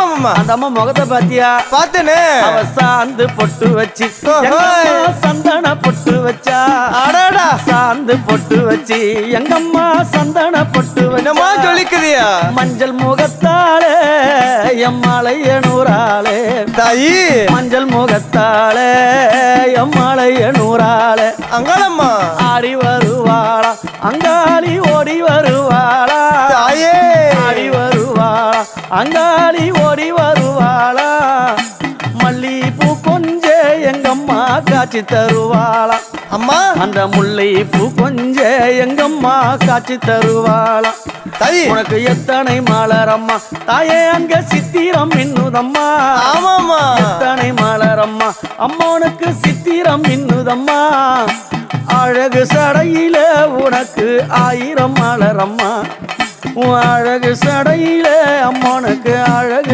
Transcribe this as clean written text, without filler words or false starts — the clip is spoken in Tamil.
ஆமா அந்த அம்மா முகத்தை பாத்தியா? பாத்தேனே. அவ சாந்து பொட்டு வச்சு சந்தன பொட்டு வச்சா. அடடா சாந்து பொட்டு வச்சு எங்கம்மா சந்தன பொட்டு என்னமா சொல்லிக்குதியா? மஞ்சள் முகத்தாலே எம்மாளைய நூறாளே தாயி. மஞ்சள் முகத்தாலே எம்மாளைய நூறாளே அங்காளம்மா ஆடி வருவாளா அங்காளி ஓடி வருவாளா. தாயே ஆடி வருவாளா அங்காளி ஓடி வருவாளா. மல்லிப்பூ கொஞ்ச எங்கம்மா காட்சி தருவாளா. அம்மா அந்த முல்லை பூ கொஞ்ச எங்கம்மா காட்சி தருவாளா. தாயி உனக்கு எத்தனை மலரம்மா தாயே அங்க சித்திரம் இன்னுதம்மா. ஆமாமா எத்தனை மலரம்மா அம்மனுக்கு சித்திரம் இன்னுதம்மா. அழகு சடையில உனக்கு 1000 மலரம்மா. அழகு சடையில அம்மனுக்கு அழகு